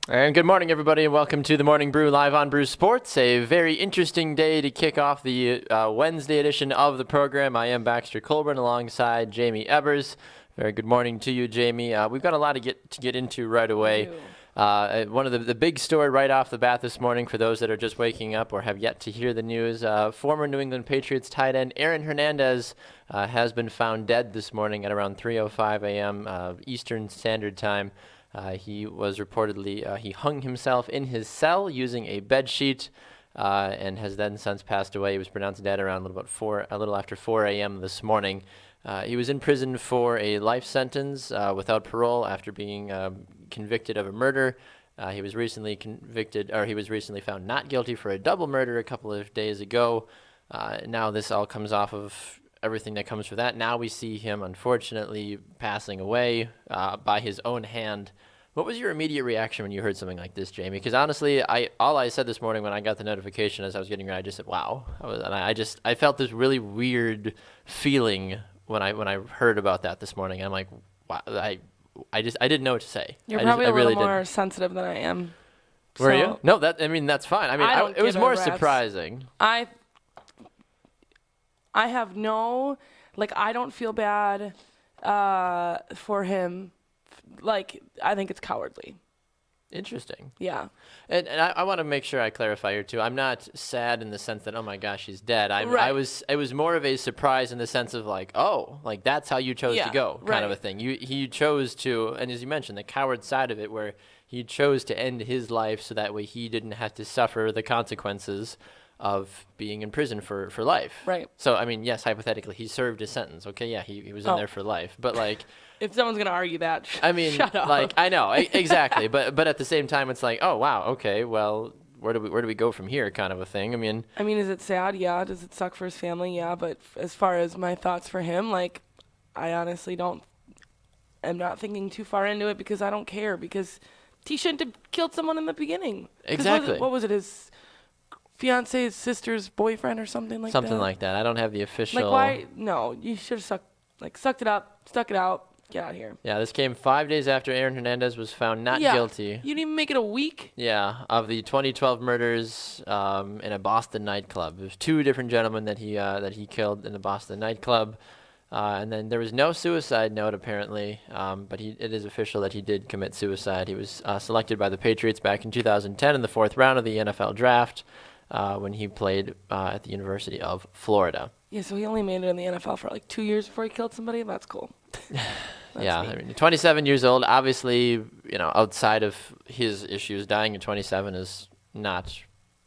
And good morning, everybody, and welcome to the Morning Brew live on Brew Sports. A very interesting day to kick off the Wednesday edition of the program. I am Baxter Colburn alongside Jaymee Ebers. Very good morning to you, Jaymee. We've got a lot to get into right away. One of the big story right off the bat this morning for those that are just waking up or have yet to hear the news, former New England Patriots tight end Aaron Hernandez has been found dead this morning at around 3:05 a.m. Eastern Standard Time. He was reportedly, he hung himself in his cell using a bed sheet and has then since passed away. He was pronounced dead around a little after 4 a.m. this morning. He was in prison for a life sentence without parole after being convicted of a murder. He was recently found not guilty for a double murder a couple of days ago. Now this all comes off of everything that comes from that. Now we see him, unfortunately, passing away by his own hand. What was your immediate reaction when you heard something like this, Jaymee? Because honestly, all I said this morning when I got the notification as I was getting ready, I just said, "Wow!" I felt this really weird feeling when I heard about that this morning. I'm like, "Wow!" I didn't know what to say. You're probably a really little more sensitive than I am. Were you? No, that's fine. It was more surprising. I have I don't feel bad for him. I think it's cowardly. Interesting. Yeah. And I want to make sure I clarify here, too. I'm not sad in the sense that, oh, my gosh, he's dead. Right. It was more of a surprise in the sense of that's how you chose to go kind of a thing. He chose to, and as you mentioned, the coward side of it where he chose to end his life so that way he didn't have to suffer the consequences of being in prison for life. Right. So, yes, hypothetically, he served his sentence. Okay, yeah, he was in there for life. But, if someone's going to argue that, shut up. I know, exactly. But at the same time, it's like, oh, wow, okay, well, where do we go from here kind of a thing? Is it sad? Yeah. Does it suck for his family? Yeah. But as far as my thoughts for him, I honestly I'm not thinking too far into it because I don't care because he shouldn't have killed someone in the beginning. Exactly. What was it? His fiance's sister's boyfriend or something like that? Something like that. I don't have the official. Why? No, you should have sucked it up, stuck it out, get out of here. Yeah, this came 5 days after Aaron Hernandez was found not guilty. You didn't even make it a week? Yeah, of the 2012 murders in a Boston nightclub. There's two different gentlemen that he killed in the Boston nightclub. And then there was no suicide note, apparently, but it is official that he did commit suicide. He was selected by the Patriots back in 2010 in the fourth round of the NFL draft. When he played at the University of Florida. Yeah, so he only made it in the NFL for 2 years before he killed somebody? That's cool. Yeah, 27 years old. Obviously, outside of his issues, dying at 27 is not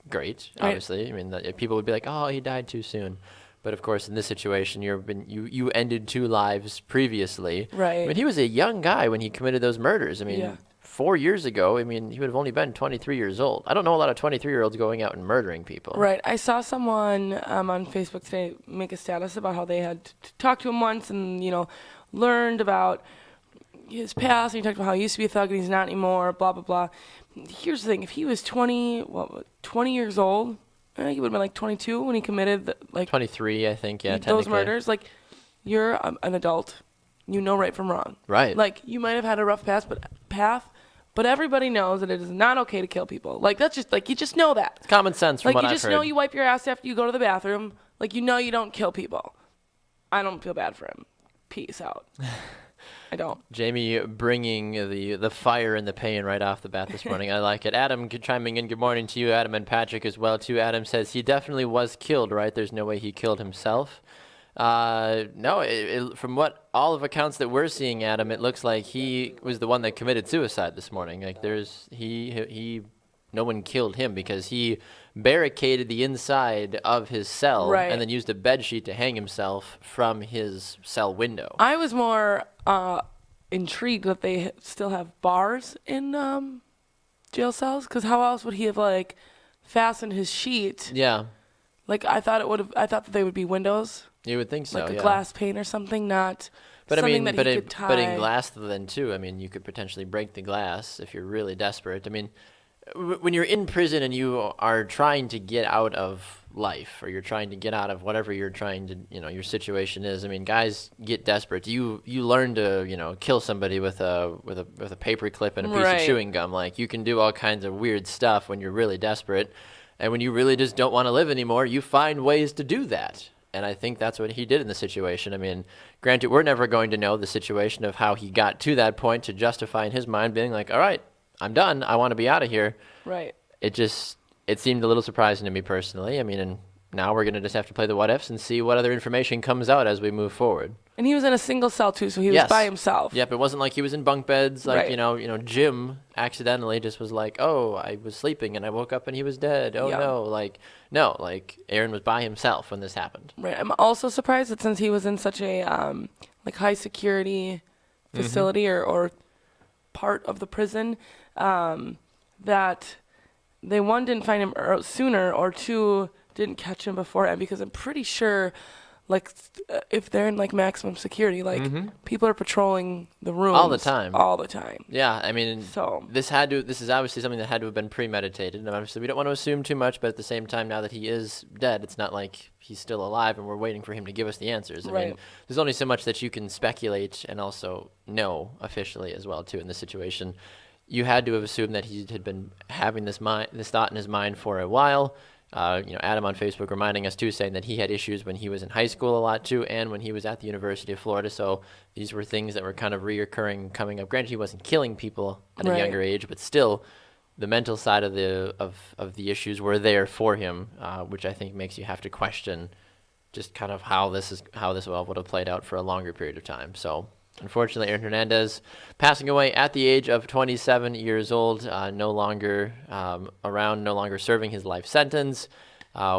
great, obviously. Right. People would be like, oh, he died too soon. But, of course, in this situation, you ended two lives previously. Right. He was a young guy when he committed those murders. Yeah. 4 years ago, he would have only been 23 years old. I don't know a lot of 23-year-olds going out and murdering people. Right. I saw someone on Facebook today make a status about how they had talked to him once and, learned about his past. And he talked about how he used to be a thug and he's not anymore, blah, blah, blah. Here's the thing. If he was 20 years old, he would have been 22 when he committed 23, I think, yeah, those murders. You're an adult. You know right from wrong. Right. You might have had a rough path, but everybody knows that it is not okay to kill people. That's just, you just know that. It's common sense from what I've heard. You just know you wipe your ass after you go to the bathroom. You know you don't kill people. I don't feel bad for him. Peace out. I don't. Jaymee bringing the fire and the pain right off the bat this morning. I like it. Adam chiming in. Good morning to you, Adam, and Patrick as well, too. Adam says he definitely was killed, right? There's no way he killed himself. No, from what all of accounts that we're seeing, Adam, it looks like he was the one that committed suicide this morning. No one killed him because he barricaded the inside of his cell and then used a bed sheet to hang himself from his cell window. I was more intrigued that they still have bars in jail cells because how else would he have fastened his sheet? Yeah. I thought that they would be windows. You would think so, a glass pane or something, not something that he could tie. But in glass then too, you could potentially break the glass if you're really desperate. when you're in prison and you are trying to get out of life, or you're trying to get out of whatever you're trying to, your situation is. I mean, guys get desperate. You learn to, kill somebody with a paper clip and a piece of Right. chewing gum. Like, you can do all kinds of weird stuff when you're really desperate, and when you really just don't want to live anymore, you find ways to do that. And I think that's what he did in the situation. I mean, granted, we're never going to know the situation of how he got to that point to justify in his mind being like, all right, I'm done. I want to be out of here. Right. It seemed a little surprising to me personally. I mean, and now we're going to just have to play the what ifs and see what other information comes out as we move forward. And he was in a single cell too, so he was Yes. by himself. Yep, it wasn't like he was in bunk beds. Like, Right. Jim accidentally just was like, oh, I was sleeping and I woke up and he was dead. Oh, Yeah. no. Like, Aaron was by himself when this happened. Right. I'm also surprised that since he was in such a high security facility or part of the prison, that they, one, didn't find him sooner, or two, didn't catch him beforehand, because I'm pretty sure, if they're in maximum security, people are patrolling the rooms All the time. all the time. Yeah, I mean, So this is obviously something that had to have been premeditated, and obviously we don't want to assume too much, but at the same time, now that he is dead, it's not like he's still alive and we're waiting for him to give us the answers. I mean, Right. there's only so much that you can speculate and also know officially as well, too, in this situation. You had to have assumed that he had been having this thought in his mind for a while. Adam on Facebook reminding us too, saying that he had issues when he was in high school a lot too, and when he was at the University of Florida. So these were things that were kind of reoccurring, coming up. Granted, he wasn't killing people at a Right. younger age, but still, the mental side of the issues were there for him, which I think makes you have to question just kind of how this all would have played out for a longer period of time. So, unfortunately, Aaron Hernandez passing away at the age of 27 years old, no longer around, no longer serving his life sentence.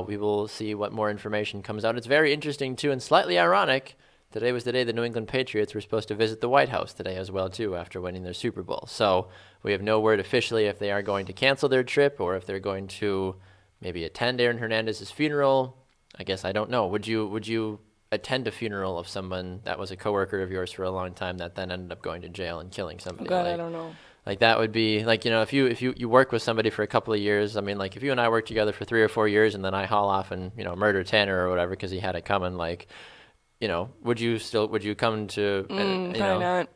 We will see what more information comes out. It's very interesting, too, and slightly ironic. Today was the day the New England Patriots were supposed to visit the White House today as well, too, after winning their Super Bowl. So we have no word officially if they are going to cancel their trip or if they're going to maybe attend Aaron Hernandez's funeral. I guess I don't know. Would you attend a funeral of someone that was a coworker of yours for a long time that then ended up going to jail and killing somebody? God, I don't know. Like, that would be if you work with somebody for a couple of years. I mean, like, if you and I work together for 3 or 4 years and then I haul off and murder Tanner or whatever because he had it coming, would you come to Probably not.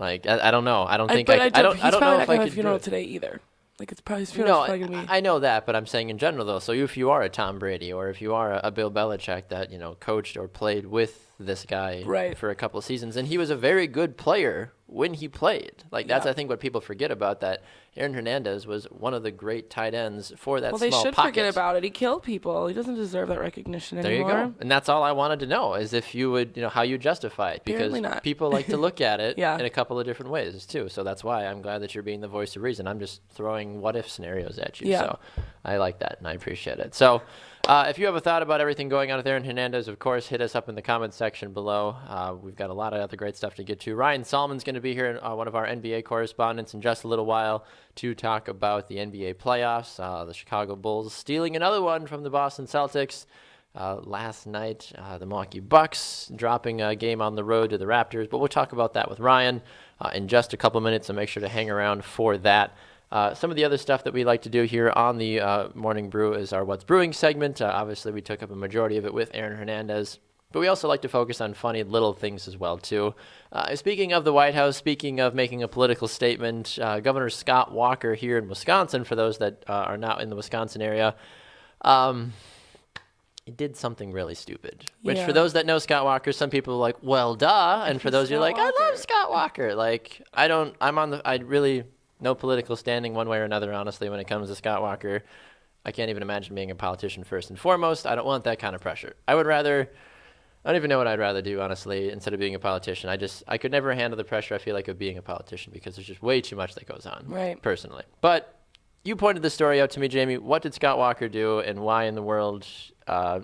I don't know. I don't think But I don't, don't he's know probably not if I going to have could a do funeral it. today either. It's probably his funeral's probably going to be. I know that, but I'm saying in general though. So if you are a Tom Brady or if you are a Bill Belichick that coached or played with this guy Right. for a couple of seasons, and he was a very good player when he played. That's Yeah. I think what people forget about that. Aaron Hernandez was one of the great tight ends for that Well, small they should pocket. forget about it. He killed people. He doesn't deserve that recognition There anymore. you go. And that's all I wanted to know is if you would, how you justify it. Because Apparently not. people like to look at it Yeah. in a couple of different ways, too. So that's why I'm glad that you're being the voice of reason. I'm just throwing what-if scenarios at you. Yeah. So I like that, and I appreciate it. So if you have a thought about everything going on with Aaron Hernandez, of course, hit us up in the comments section below. We've got a lot of other great stuff to get to. Ryan Sallman's going to be here, one of our NBA correspondents, in just a little while to talk about the NBA playoffs. The Chicago Bulls stealing another one from the Boston Celtics. Last night, the Milwaukee Bucks dropping a game on the road to the Raptors. But we'll talk about that with Ryan in just a couple minutes, so make sure to hang around for that. Some of the other stuff that we like to do here on the Morning Brew is our What's Brewing segment. Obviously, we took up a majority of it with Aaron Hernandez. But we also like to focus on funny little things as well, too. Speaking of the White House, speaking of making a political statement, Governor Scott Walker here in Wisconsin, for those that are not in the Wisconsin area, it did something really stupid. Which, Yeah. for those that know Scott Walker, some people are like, well, duh. And for those you're like, I love Scott Walker. I really, no political standing one way or another, honestly, when it comes to Scott Walker. I can't even imagine being a politician first and foremost. I don't want that kind of pressure. I don't even know what I'd rather do, honestly, instead of being a politician. I could never handle the pressure, I feel like, of being a politician because there's just way too much that goes on, Right. personally. But you pointed the story out to me, Jamie. What did Scott Walker do, and why in the world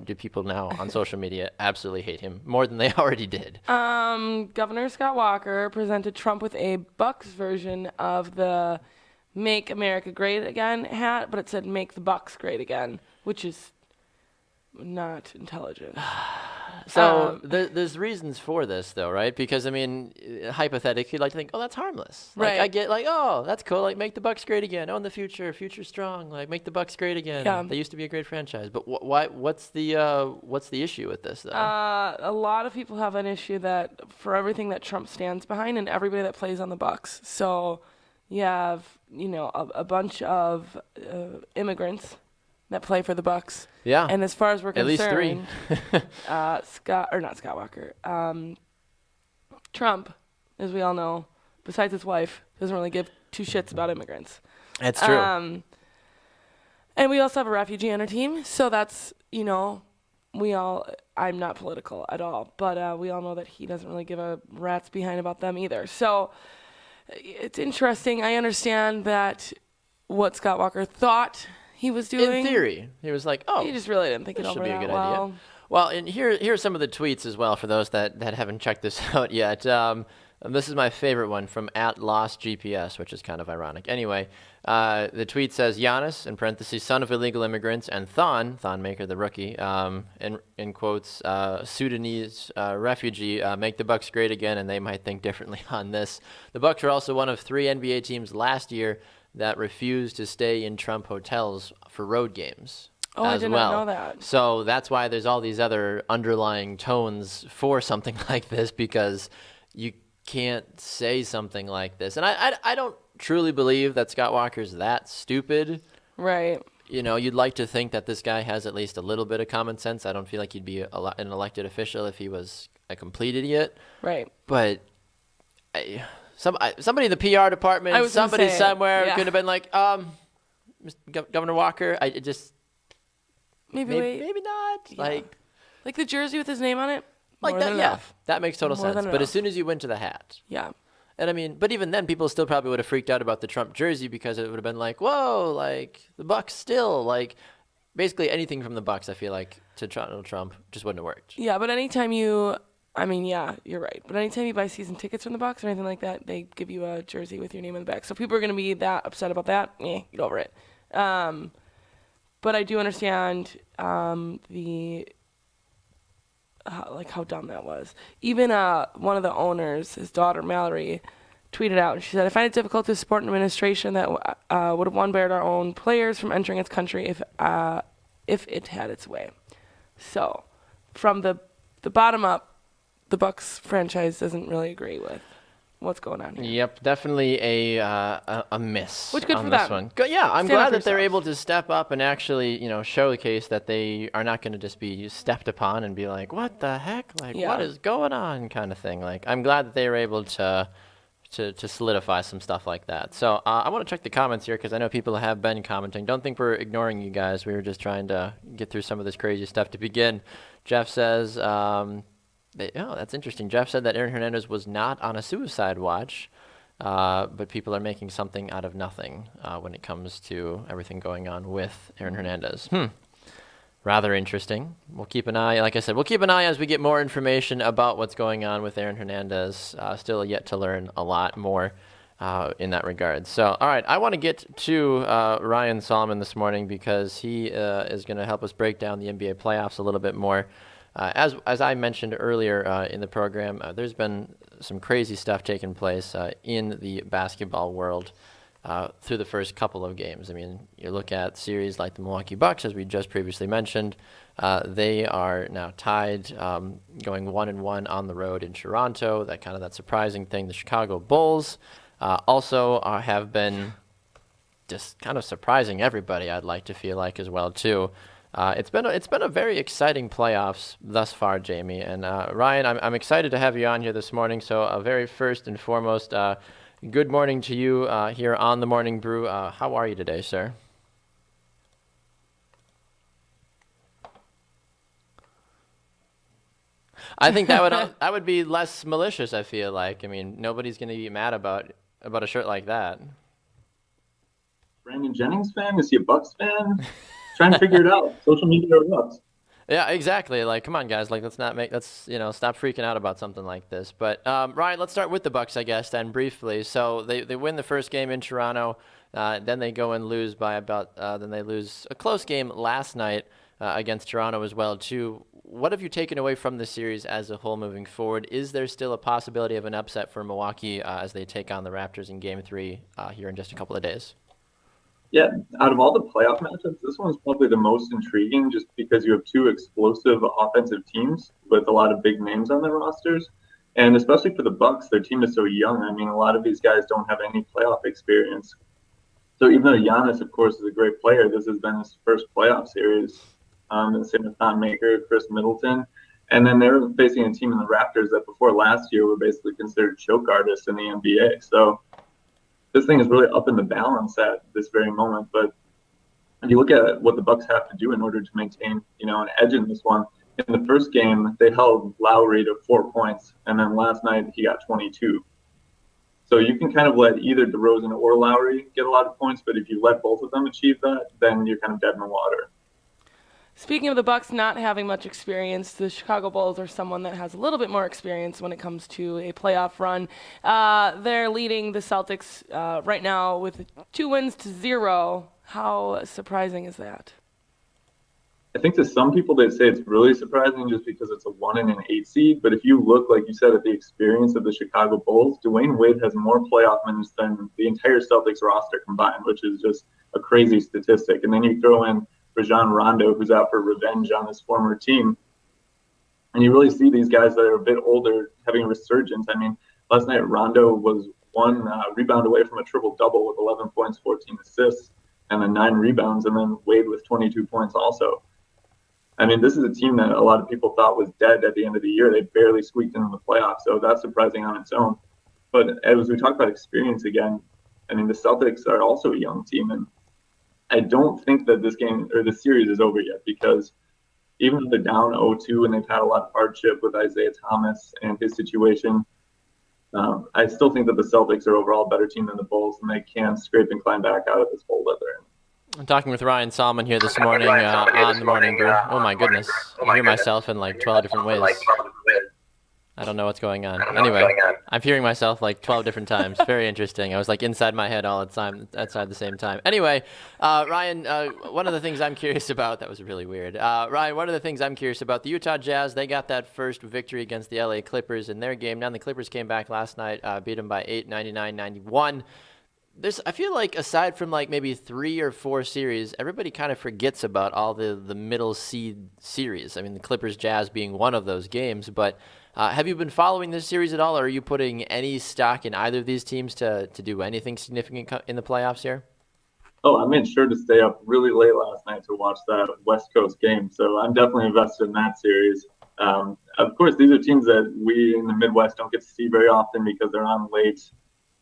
do people now on social media absolutely hate him more than they already did? Governor Scott Walker presented Trump with a Bucks version of the Make America Great Again hat, but it said Make the Bucks Great Again, which is not intelligent. So there's reasons for this, though, right? Because, I mean, hypothetically, you'd like to think, oh, that's harmless. Like, Right. I get, like, oh, that's cool. Like, make the Bucks great again. Oh, in the future strong. Like, make the Bucks great again. Yeah. They used to be a great franchise. But what's the issue with this, though? A lot of people have an issue that for everything that Trump stands behind and everybody that plays on the Bucks. So you have, a bunch of immigrants that play for the Bucks. Yeah. And as far as we're At least concerned, three. not Scott Walker. Trump, as we all know, besides his wife, doesn't really give two shits about immigrants. That's true. And we also have a refugee on our team, so that's, I'm not political at all, but we all know that he doesn't really give a rat's behind about them either. So it's interesting. I understand that what Scott Walker thought he was doing. In theory, he was like, oh, he just really didn't think it this over should be a that good well. idea. Well, and here's some of the tweets as well for those that haven't checked this out yet. This is my favorite one from @LostGPS, which is kind of ironic. Anyway, the tweet says, Giannis, in parentheses, son of illegal immigrants, and Thon Maker, the rookie, in quotes, Sudanese refugee, make the Bucks great again, and they might think differently on this. The Bucks were also one of 3 NBA teams last year that refused to stay in Trump hotels for road games. Oh, I as did well. not know that. So that's why there's all these other underlying tones for something like this, because you can't say something like this. And I don't truly believe that Scott Walker's that stupid. Right. You'd like to think that this guy has at least a little bit of common sense. I don't feel like he'd be an elected official if he was a complete idiot. Right. But somebody in the PR department, somebody somewhere could have been like, Governor Walker, maybe not. Yeah. Like the jersey with his name on it? Like More that, than yeah. enough. That makes total More sense. than But as enough. soon as you went to the hat. Yeah. And I mean, but even then, people still probably would have freaked out about the Trump jersey, because it would have been like, whoa, like the Bucks still, like basically anything from the Bucks, I feel like, to Donald Trump just wouldn't have worked. Yeah, but anytime you're right. But anytime you buy season tickets from the Bucks or anything like that, they give you a jersey with your name on the back. So people are going to be that upset about that. Get over it. But I do understand how dumb that was. Even one of the owners, his daughter Mallory, tweeted out, and she said, "I find it difficult to support an administration that would have barred our own players from entering its country if it had its way." So, from the bottom up, the Bucks franchise doesn't really agree with what's going on here. Yep, definitely a miss. Which good on for this them. one. Yeah, I'm Stand up glad for that they're yourself. able to step up and actually, showcase that they are not going to just be stepped upon and be like, what the heck? Like, Yeah. what is going on? Kind of thing. Like, I'm glad that they were able to solidify some stuff like that. So I want to check the comments here, because I know people have been commenting. Don't think we're ignoring you guys. We were just trying to get through some of this crazy stuff to begin. Jeff says, that's interesting. Jeff said that Aaron Hernandez was not on a suicide watch, but people are making something out of nothing when it comes to everything going on with Aaron Hernandez. Rather interesting. We'll keep an eye, like I said, as we get more information about what's going on with Aaron Hernandez. Still yet to learn a lot more in that regard. So, all right, I want to get to Ryan Sallman this morning, because he is going to help us break down the NBA playoffs a little bit more. As I mentioned earlier in the program, there's been some crazy stuff taking place in the basketball world through the first couple of games. I mean, you look at series like the Milwaukee Bucks, as we just previously mentioned. They are now tied, going 1-1 on the road in Toronto. That surprising thing. The Chicago Bulls also have been just kind of surprising everybody, I'd like to feel like, as well too. It's been a very exciting playoffs thus far, Jaymee. And Ryan, I'm excited to have you on here this morning. So very first and foremost, good morning to you here on the Morning Brew. How are you today, sir? I think that would be less malicious, I feel like. I mean, nobody's going to be mad about a shirt like that. Brandon Jennings fan? Is he a Bucks fan? Trying to figure it out. Social media or what? Yeah, exactly. Like, come on, guys. Like, let's stop freaking out about something like this. But Ryan, let's start with the Bucks, I guess, then briefly. So they win the first game in Toronto. Then they go and lose by then they lose a close game last night against Toronto as well too. what have you taken away from the series as a whole moving forward? Is there still a possibility of an upset for Milwaukee as they take on the Raptors in Game 3 here in just a couple of days? Yeah, out of all the playoff matchups, this one's probably the most intriguing just because you have two explosive offensive teams with a lot of big names on their rosters. And especially for the Bucks, their team is so young. I mean, a lot of these guys don't have any playoff experience. So even though Giannis, of course, is a great player, this has been his first playoff series. And same with Thon Maker, Chris Middleton. And then they're facing a team in the Raptors that before last year were basically considered choke artists in the NBA. So this thing is really up in the balance at this very moment. But if you look at what the Bucks have to do in order to maintain, an edge in this one, in the first game, they held Lowry to 4 points. And then last night, he got 22. So you can kind of let either DeRozan or Lowry get a lot of points, but if you let both of them achieve that, then you're kind of dead in the water. Speaking of the Bucks not having much experience, the Chicago Bulls are someone that has a little bit more experience when it comes to a playoff run. They're leading the Celtics right now with 2 wins to 0. How surprising is that? I think to some people they'd say it's really surprising just because it's a 1 and an 8 seed. But if you look, like you said, at the experience of the Chicago Bulls, Dwayne Wade has more playoff minutes than the entire Celtics roster combined, which is just a crazy statistic. And then you throw in Rajon Rondo, who's out for revenge on his former team. And you really see these guys that are a bit older having a resurgence. I mean, last night Rondo was 1 rebound away from a triple-double with 11 points, 14 assists, and then 9 rebounds, and then Wade with 22 points also. I mean, this is a team that a lot of people thought was dead at the end of the year. They barely squeaked into the playoffs, so that's surprising on its own. But as we talk about experience again, I mean, the Celtics are also a young team, and I don't think that this game or the series is over yet because even though they're down 0-2 and they've had a lot of hardship with Isaiah Thomas and his situation, I still think that the Celtics are overall a better team than the Bulls, and they can scrape and climb back out of this hole that they're in. I'm talking with Ryan Sallman here this morning on the Morning Brew. Oh my goodness, I hear myself in like 12 different ways. I don't know what's going on. Anyway, I'm hearing myself like 12 different times. Very interesting. I was like inside my head all the time, outside the same time. Anyway, Ryan, one of the things I'm curious about, that was really weird. Ryan, one of the things I'm curious about, the Utah Jazz, they got that first victory against the LA Clippers in their game. Now the Clippers came back last night, beat them by 8, 99-91. I feel like aside from like maybe 3 or 4 series, everybody kind of forgets about all the middle seed series. I mean, the Clippers Jazz being one of those games. But have you been following this series at all, or are you putting any stock in either of these teams to do anything significant in the playoffs here? Oh, I made sure to stay up really late last night to watch that West Coast game. So I'm definitely invested in that series. Of course, these are teams that we in the Midwest don't get to see very often because they're on late.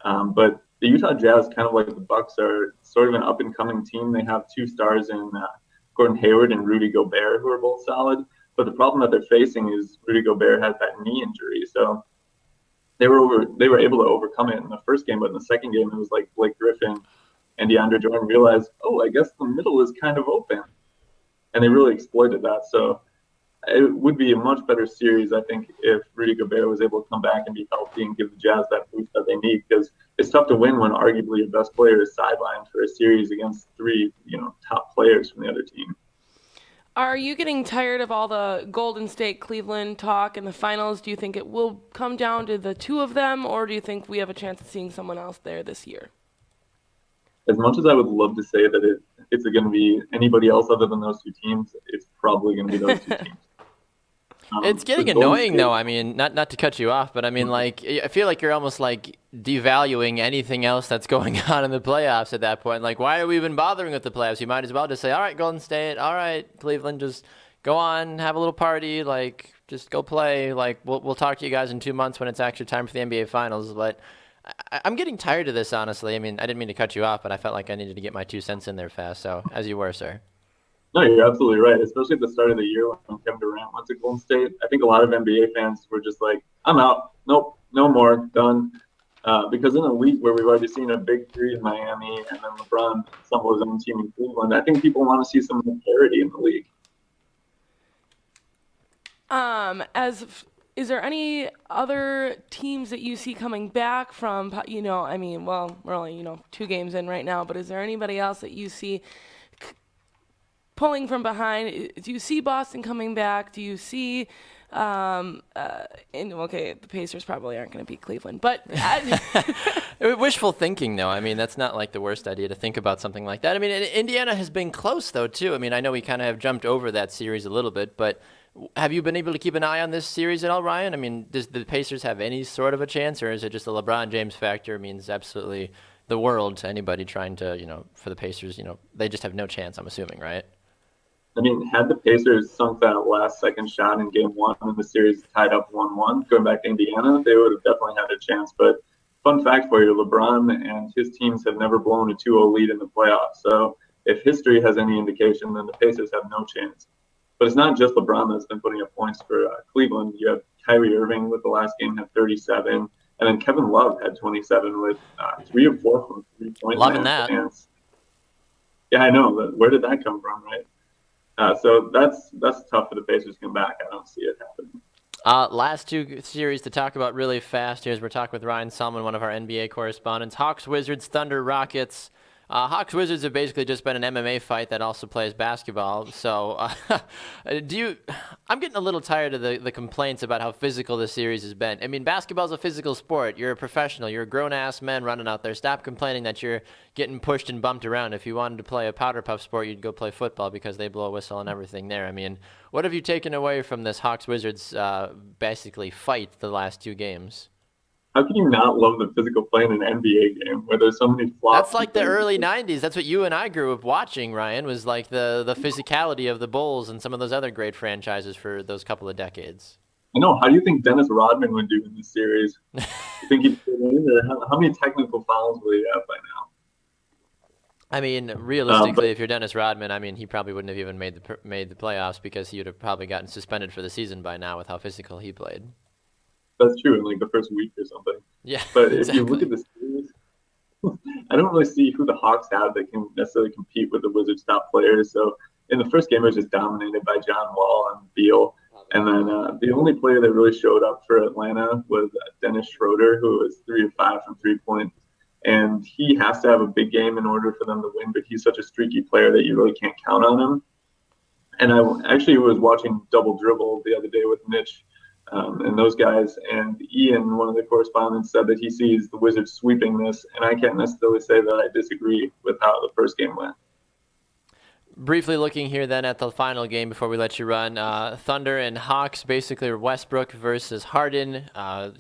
But the Utah Jazz, kind of like the Bucks, are sort of an up-and-coming team. They have 2 stars in Gordon Hayward and Rudy Gobert, who are both solid. But the problem that they're facing is Rudy Gobert has that knee injury. So they were able to overcome it in the first game, but in the second game, it was like Blake Griffin and DeAndre Jordan realized, oh, I guess the middle is kind of open. And they really exploited that. So it would be a much better series, I think, if Rudy Gobert was able to come back and be healthy and give the Jazz that boost that they need, because it's tough to win when arguably your best player is sidelined for a series against 3, top players from the other team. Are you getting tired of all the Golden State Cleveland talk in the finals? Do you think it will come down to the 2 of them, or do you think we have a chance of seeing someone else there this year? As much as I would love to say that it's going to be anybody else other than those 2 teams, it's probably going to be those 2 teams. It's getting annoying, though. I mean, not to cut you off, but I mean, like, I feel like you're almost like devaluing anything else that's going on in the playoffs at that point. Like, why are we even bothering with the playoffs? You might as well just say, all right, Golden State, all right, Cleveland, just go on, have a little party, like, just go play. Like, we'll talk to you guys in 2 months when it's actually time for the NBA Finals. But I'm getting tired of this, honestly. I mean, I didn't mean to cut you off, but I felt like I needed to get my 2 cents in there fast. So, as you were, sir. No, you're absolutely right, especially at the start of the year when Kevin Durant went to Golden State. I think a lot of NBA fans were just like, I'm out. Nope, no more, done. Because in a league where we've already seen a big 3 in Miami and then LeBron assemble his own team in Cleveland, I think people want to see some more parity in the league. Is there any other teams that you see coming back from, I mean, well, we're only, 2 games in right now, but is there anybody else that you see pulling from behind. Do you see Boston coming back? Do you see the Pacers probably aren't going to beat Cleveland, but wishful thinking, though. I mean, that's not like the worst idea to think about something like that. I mean, Indiana has been close, though, too. I mean, I know we kind of have jumped over that series a little bit, but have you been able to keep an eye on this series at all, Ryan? I mean, does the Pacers have any sort of a chance, or is it just the LeBron James factor means absolutely the world to anybody trying to, for the Pacers, they just have no chance, I'm assuming, right? I mean, had the Pacers sunk that last second shot in game one and the series tied up 1-1, going back to Indiana, they would have definitely had a chance. But fun fact for you, LeBron and his teams have never blown a 2-0 lead in the playoffs. So if history has any indication, then the Pacers have no chance. But it's not just LeBron that's been putting up points for Cleveland. You have Kyrie Irving with the last game had 37, and then Kevin Love had 27 with 3 of 4 from 3-point Loving that. Yeah, I know. Where did that come from, right? So that's tough for the Pacers to come back. I don't see it happening. Last two series to talk about really fast here as we're talking with Ryan Sallman, one of our NBA correspondents. Hawks, Wizards, Thunder, Rockets. Hawks, Wizards have basically just been an MMA fight that also plays basketball. So I'm getting a little tired of the complaints about how physical this series has been. I mean, basketball's a physical sport. You're a professional. You're a grown-ass man running out there. Stop complaining that you're getting pushed and bumped around. If you wanted to play a powder puff sport, you'd go play football because they blow a whistle and everything there. I mean, what have you taken away from this Hawks-Wizards basically fight the last two games? How can you not love the physical play in an NBA game where there's so many flops? That's like the early 90s. That's what you and I grew up watching, Ryan, was like the physicality of the Bulls and some of those other great franchises for those couple of decades. I know. How do you think Dennis Rodman would do in this series? You think he'd fit in? Or how many technical fouls will he have by now? I mean, realistically, if you're Dennis Rodman, I mean, he probably wouldn't have even made the playoffs because he would have probably gotten suspended for the season by now with how physical he played. That's true in like the first week or something. Yeah, but exactly. If you look at the series, I don't really see who the Hawks have that can necessarily compete with the Wizards' top players. So in the first game, it was just dominated by John Wall and Beal. And then the only player that really showed up for Atlanta was Dennis Schroeder, who was 3 of 5 from 3-point. And he has to have a big game in order for them to win, but he's such a streaky player that you really can't count on him. And I actually was watching Double Dribble the other day with Mitch and those guys, and Ian, one of the correspondents, said that he sees the Wizards sweeping this, and I can't necessarily say that I disagree with how the first game went. Briefly looking here then at the final game before we let you run, Thunder and Hawks basically Westbrook versus Harden.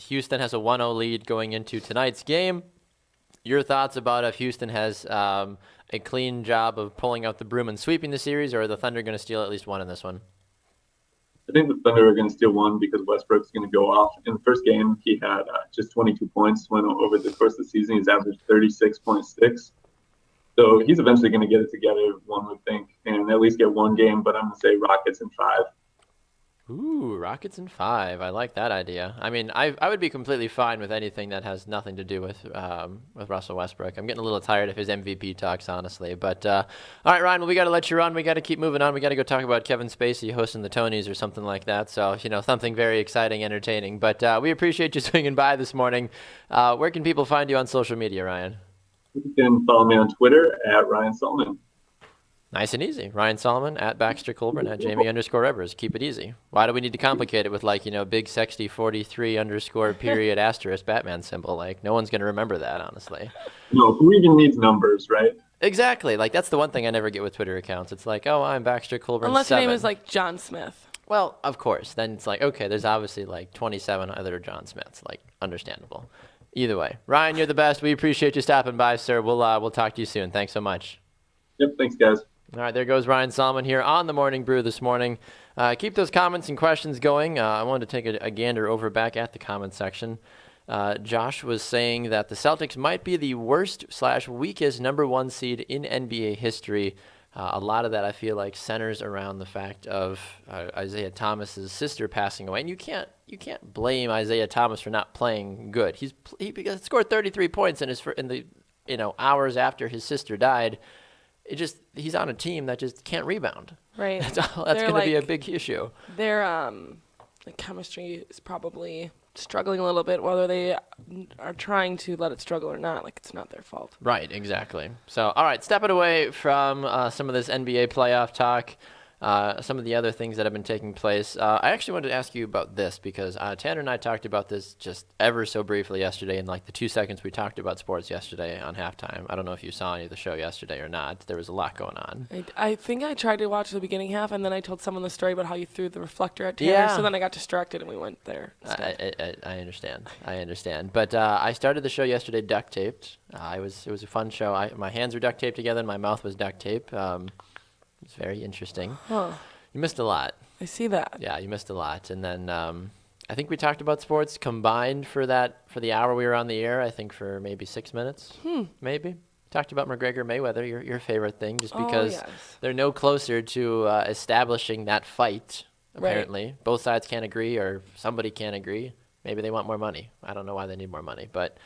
Houston has a 1-0 lead going into tonight's game. Your thoughts about if Houston has a clean job of pulling out the broom and sweeping the series, or are the Thunder going to steal at least one in this one? I think the Thunder are going to steal one because Westbrook's going to go off. In the first game, he had just 22 points when over the course of the season, he's averaged 36.6. So he's eventually going to get it together, one would think, and at least get one game, but I'm going to say Rockets in 5. Ooh, Rockets in 5. I like that idea. I mean, I would be completely fine with anything that has nothing to do with Russell Westbrook. I'm getting a little tired of his MVP talks, honestly. But all right, Ryan, well, we got to let you run. We got to keep moving on. We got to go talk about Kevin Spacey hosting the Tonys or something like that. So something very exciting, entertaining. But we appreciate you swinging by this morning. Where can people find you on social media, Ryan? You can follow me on Twitter at Ryan Sallman. Nice and easy. Ryan Sallman at Baxter Colburn at Jaymee_Evers. Keep it easy. Why do we need to complicate it with big sexy 43_period asterisk Batman symbol? Like, no one's going to remember that, honestly. No, who even needs numbers, right? Exactly. Like, that's the one thing I never get with Twitter accounts. It's like, oh, I'm Baxter Colburn Unless 7. your name is like John Smith. Well, of course. Then it's like, okay, there's obviously 27 other John Smiths. Understandable. Either way. Ryan, you're the best. We appreciate you stopping by, sir. We'll talk to you soon. Thanks so much. Yep, thanks, guys. All right, there goes Ryan Sallman here on the Morning Brew this morning. Keep those comments and questions going. I wanted to take a gander over back at the comment section. Josh was saying that the Celtics might be the worst/weakest number 1 seed in NBA history. A lot of that, I feel like, centers around the fact of Isaiah Thomas's sister passing away. And you can't blame Isaiah Thomas for not playing good. He scored 33 points in the hours after his sister died. He's on a team that just can't rebound. Right. That's going to be a big issue. Their chemistry is probably struggling a little bit, whether they are trying to let it struggle or not. Like, it's not their fault. Right, exactly. So, all right, stepping away from some of this NBA playoff talk, some of the other things that have been taking place. I actually wanted to ask you about this because Tanner and I talked about this just ever so briefly yesterday in like the 2 seconds we talked about sports yesterday on halftime. I don't know if you saw any of the show yesterday or not. There was a lot going on. I think I tried to watch the beginning half, and then I told someone the story about how you threw the reflector at Tanner, Yeah. so then I got distracted and we went there. I understand. But I started the show yesterday duct taped. It was a fun show. My hands were duct taped together and my mouth was duct tape. It's very interesting. Huh. You missed a lot. I see that. Yeah, you missed a lot. And then I think we talked about sports combined for the hour we were on the air, I think for maybe 6 minutes. Maybe. Talked about McGregor Mayweather, your favorite thing, just because yes. they're no closer to establishing that fight, apparently. Right. Both sides can't agree or somebody can't agree. Maybe they want more money. I don't know why they need more money. But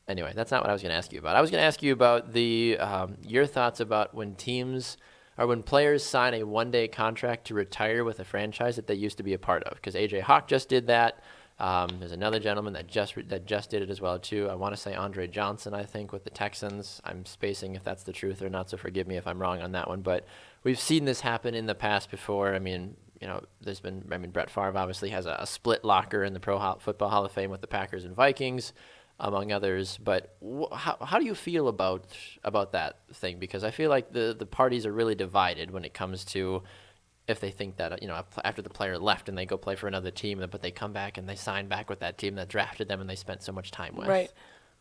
anyway, that's not what I was going to ask you about. I was going to ask you about your thoughts about when teams or when players sign a one-day contract to retire with a franchise that they used to be a part of. Because A.J. Hawk just did that. There's another gentleman that just did it as well, too. I want to say Andre Johnson, I think, with the Texans. I'm spacing if that's the truth or not, so forgive me if I'm wrong on that one. But we've seen this happen in the past before. I mean, Brett Favre obviously has a split locker in the Football Hall of Fame with the Packers and Vikings, among others. But how do you feel about that thing? Because I feel like the parties are really divided when it comes to if they think that, after the player left and they go play for another team, but they come back and they sign back with that team that drafted them and they spent so much time with. Right.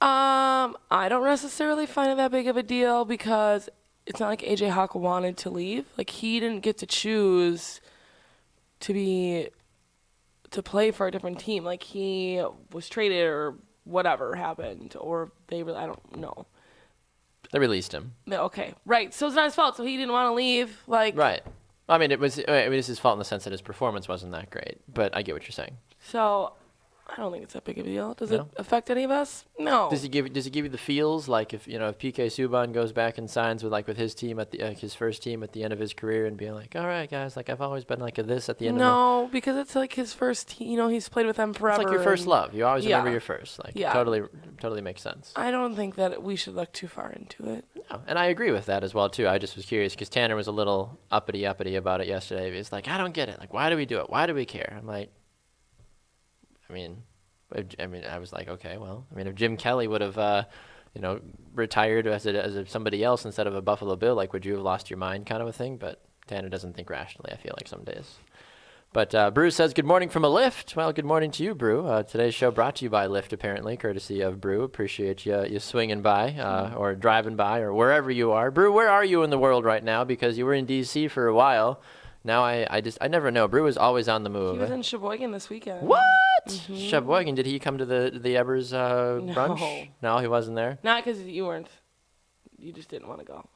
I don't necessarily find it that big of a deal because it's not like A.J. Hawk wanted to leave. Like, he didn't get to choose to play for a different team. Like, he was traded or whatever happened, or I don't know. They released him. Okay, right. So it's not his fault. So he didn't want to leave. Like, right. I mean, it's his fault in the sense that his performance wasn't that great. But I get what you're saying. So I don't think it's that big of a deal. Does No? it affect any of us? No. Does he give you the feels like if PK Subban goes back and signs with his team at his first team at the end of his career and being like, all right guys, like I've always been like this at the end. No, because it's like his first. He's played with them forever. It's like your first love. You always remember Yeah. your first. Like Yeah. totally makes sense. I don't think that we should look too far into it. No, and I agree with that as well too. I just was curious because Tanner was a little uppity about it yesterday. He's like, I don't get it. Like, why do we do it? Why do we care? I'm like, I was like, okay, well, if Jim Kelly would have, retired as somebody else instead of a Buffalo Bill, like, would you have lost your mind kind of a thing? But Tanner doesn't think rationally, I feel like, some days. But Brew says, good morning from a Lyft. Well, good morning to you, Brew. Today's show brought to you by Lyft, apparently, courtesy of Brew. Appreciate you swinging by or driving by or wherever you are. Brew, where are you in the world right now? Because you were in D.C. for a while. Now I never know. Brew is always on the move. He was in Sheboygan this weekend. What? Mm-hmm. Sheboygan, did he come to the Ebbers brunch? No, he wasn't there? Not because you weren't. You just didn't want to go.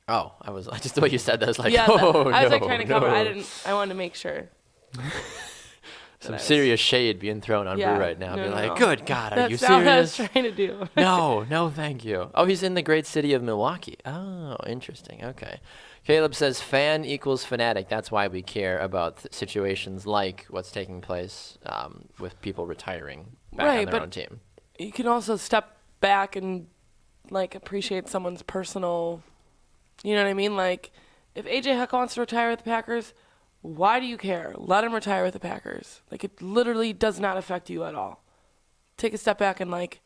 Oh, just the way you said that, I was like, Yeah, oh, I was like no, trying to cover. no. I wanted to make sure. Some serious shade being thrown on Yeah, Brew right now. no, Be no, like, no. good God, are you That's not what I was serious? trying to do. No, thank you. Oh, he's in the great city of Milwaukee. Oh, interesting. Okay. Caleb says fan equals fanatic. That's why we care about situations like what's taking place with people retiring back on their own team. You can also step back and like appreciate someone's personal. You know what I mean? Like, if A.J. Hawk wants to retire with the Packers, why do you care? Let him retire with the Packers. Like, it literally does not affect you at all. Take a step back and like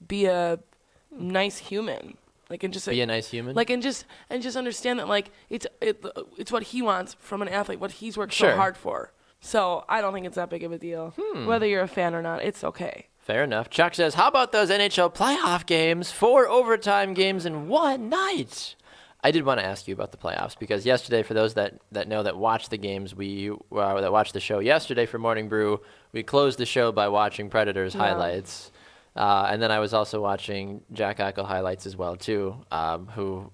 be a nice human. Like, and just Be a nice human. Like, and just understand that like it's what he wants from an athlete, what he's worked Sure. so hard for. So I don't think it's that big of a deal. Whether you're a fan or not, it's okay. Fair enough. Chuck says, how about those NHL playoff games? 4 overtime games in one night. I did want to ask you about the playoffs because yesterday, for those that watched the games, that watched the show yesterday for Morning Brew, we closed the show by watching Predators highlights. And then I was also watching Jack Eichel highlights as well, too, who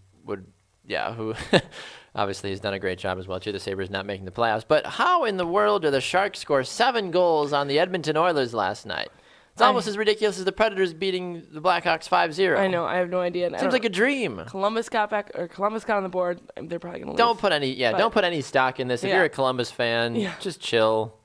obviously has done a great job as well, too. The Sabres not making the playoffs. But how in the world did the Sharks score 7 goals on the Edmonton Oilers last night? It's almost as ridiculous as the Predators beating the Blackhawks 5-0. I know. I have no idea. Seems like a dream. Columbus got on the board. They're probably gonna lose. Don't put any stock in this. If Yeah. you're a Columbus fan, just chill.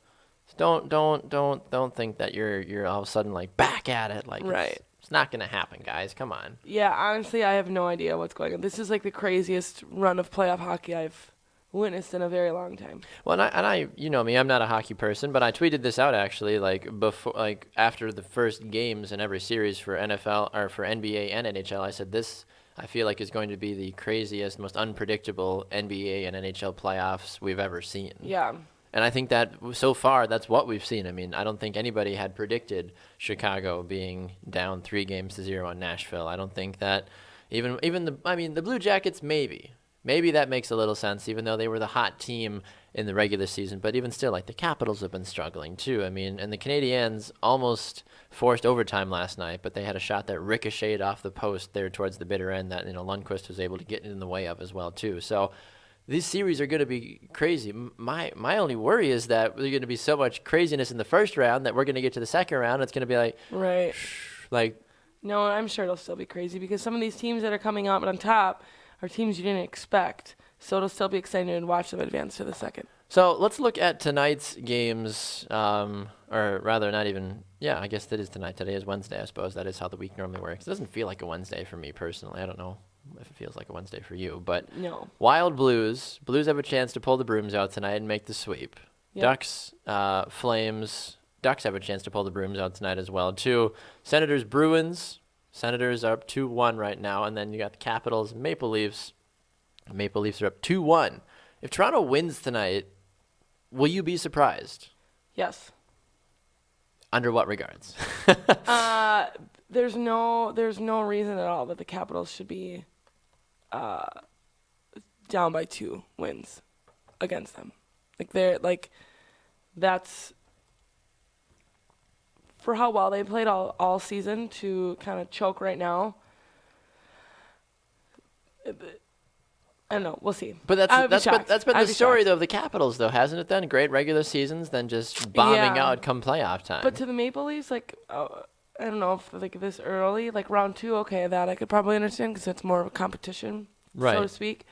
Don't think that you're all of a sudden like back at it. Like Right. it's not gonna happen, guys. Come on. Yeah, honestly, I have no idea what's going on. This is like the craziest run of playoff hockey I've witnessed in a very long time. Well, and I, you know me, I'm not a hockey person, but I tweeted this out actually, like before, like after the first games in every series for NFL or for NBA and NHL. I said this, I feel like is going to be the craziest, most unpredictable NBA and NHL playoffs we've ever seen. Yeah. And I think that so far, that's what we've seen. I mean, I don't think anybody had predicted Chicago being down 3-0 on Nashville. I don't think that even the Blue Jackets, maybe that makes a little sense, even though they were the hot team in the regular season. But even still, like the Capitals have been struggling too. I mean, and the Canadiens almost forced overtime last night, but they had a shot that ricocheted off the post there towards the bitter end that Lundqvist was able to get in the way of as well too. So these series are going to be crazy. My only worry is that there's going to be so much craziness in the first round that we're going to get to the second round. It's going to be like, Right. like, No, I'm sure it'll still be crazy because some of these teams that are coming up on top are teams you didn't expect. So it'll still be exciting to watch them advance to the second. So let's look at tonight's games, or rather not even, yeah, I guess that is tonight. Today is Wednesday, I suppose. That is how the week normally works. It doesn't feel like a Wednesday for me personally. I don't know if it feels like a Wednesday for you, but No. Wild Blues have a chance to pull the brooms out tonight and make the sweep. Yep. Ducks, Flames, Ducks have a chance to pull the brooms out tonight as well too. Senators, Bruins, Senators are up 2-1 right now, and then you got the Capitals, Maple Leafs. The Maple Leafs are up 2-1. If Toronto wins tonight, will you be surprised? Yes. Under what regards? There's no reason at all that the Capitals should be down by 2 wins against them. That's for how well they played all season to kind of choke right now. I don't know. We'll see. But that's been I'd the be story shocked. though of the Capitals though, hasn't it? Then great regular seasons, then just bombing Yeah. out come playoff time. But to the Maple Leafs, I don't know if like this early, like round 2, okay, that I could probably understand because it's more of a competition, so Right. to speak.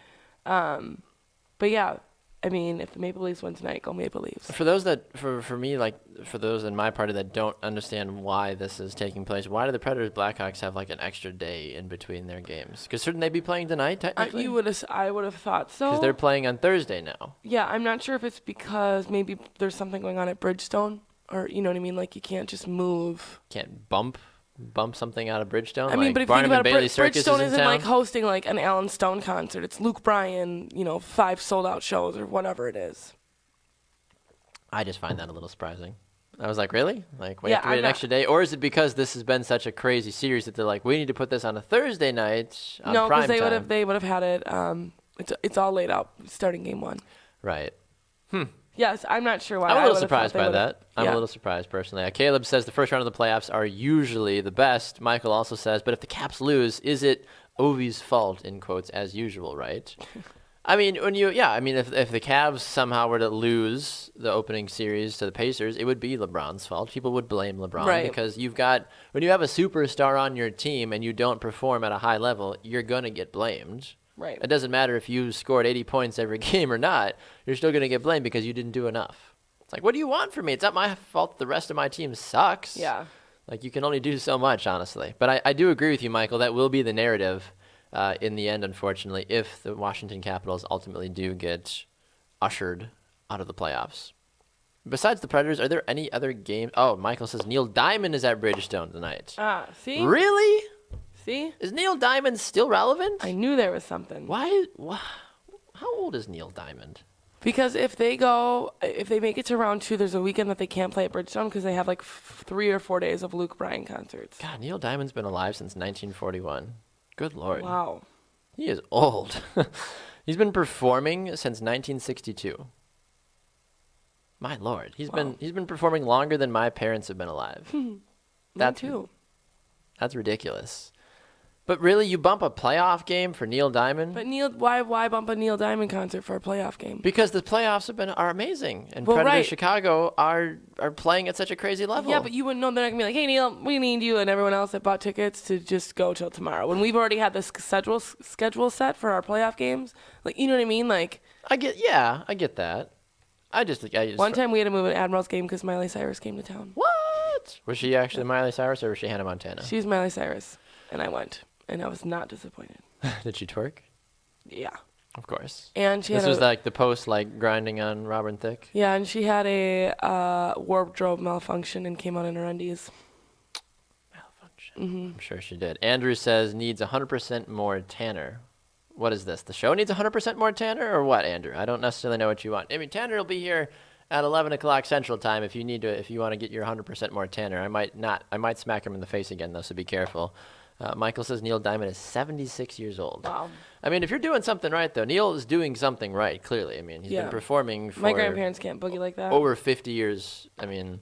But yeah, I mean, if the Maple Leafs win tonight, go Maple Leafs. For those that, for me, like for those in my party that don't understand why this is taking place, why do the Predators Blackhawks have like an extra day in between their games? Because shouldn't they be playing tonight technically? I would have thought so. Because they're playing on Thursday now. Yeah, I'm not sure if it's because maybe there's something going on at Bridgestone, or you know what I mean. Like you can't just move. Can't bump something out of Bridgestone. I mean, like but if Barnum you and think about Bailey it, Circus Bridgestone is in isn't town. like hosting like an Alan Stone concert. It's Luke Bryan, 5 sold-out shows or whatever it is. I just find that a little surprising. I was like, really? Like, we Yeah, have to wait I'm an not- extra day? Or is it because this has been such a crazy series that they're like, we need to put this on a Thursday night on No, prime because time? they would have had it. It's all laid out starting game 1. Right. Yes, I'm not sure why. I'm a I little would've surprised thought they by would've- that. I'm yeah. a little surprised personally. Caleb says the first round of the playoffs are usually the best. Michael also says, but if the Caps lose, is it Ovi's fault, in quotes, as usual, right? I mean, if the Cavs somehow were to lose the opening series to the Pacers, it would be LeBron's fault. People would blame LeBron Right. because when you have a superstar on your team and you don't perform at a high level, you're going to get blamed. Right. It doesn't matter if you scored 80 points every game or not. You're still going to get blamed because you didn't do enough. It's like, what do you want from me? It's not my fault the rest of my team sucks. Yeah. Like, you can only do so much, honestly. But I do agree with you, Michael. That will be the narrative in the end, unfortunately, if the Washington Capitals ultimately do get ushered out of the playoffs. Besides the Predators, are there any other games? Oh, Michael says Neil Diamond is at Bridgestone tonight. See? Really? See? Is Neil Diamond still relevant? I knew there was something. Why? How old is Neil Diamond? Because if they make it to round 2, there's a weekend that they can't play at Bridgestone because they have like 3 or 4 days of Luke Bryan concerts. God, Neil Diamond's been alive since 1941. Good Lord. Wow. He is old. He's been performing since 1962. My Lord. He's been performing longer than my parents have been alive. That too. That's ridiculous. But really, you bump a playoff game for Neil Diamond? But why bump a Neil Diamond concert for a playoff game? Because the playoffs are amazing, and Well, Predators right. Chicago are playing at such a crazy level. Yeah, but you wouldn't know. They're not gonna be like, "Hey Neil, we need you," and everyone else that bought tickets to just go till tomorrow. When we've already had the schedule set for our playoff games, like you know what I mean? Like I get that. I just One time we had to move an Admirals game because Miley Cyrus came to town. What? Was she actually Miley Cyrus or was she Hannah Montana? She's Miley Cyrus, and I went, and I was not disappointed. Did she twerk? Yeah. Of course. And she This had was like the post like grinding on Robin Thicke. Yeah, and she had a wardrobe malfunction and came out in her undies. Malfunction. Mm-hmm. I'm sure she did. Andrew says needs 100% more Tanner. What is this? The show needs 100% more Tanner or what, Andrew? I don't necessarily know what you want. I mean, Tanner will be here at 11 o'clock Central Time if you want to get your 100% more Tanner. I might smack him in the face again though, so be careful. Michael says Neil Diamond is 76 years old. Wow. I mean, if you're doing something right though, Neil is doing something right. Clearly, I mean, he's been performing for my grandparents can't boogie like that. over 50 years. I mean,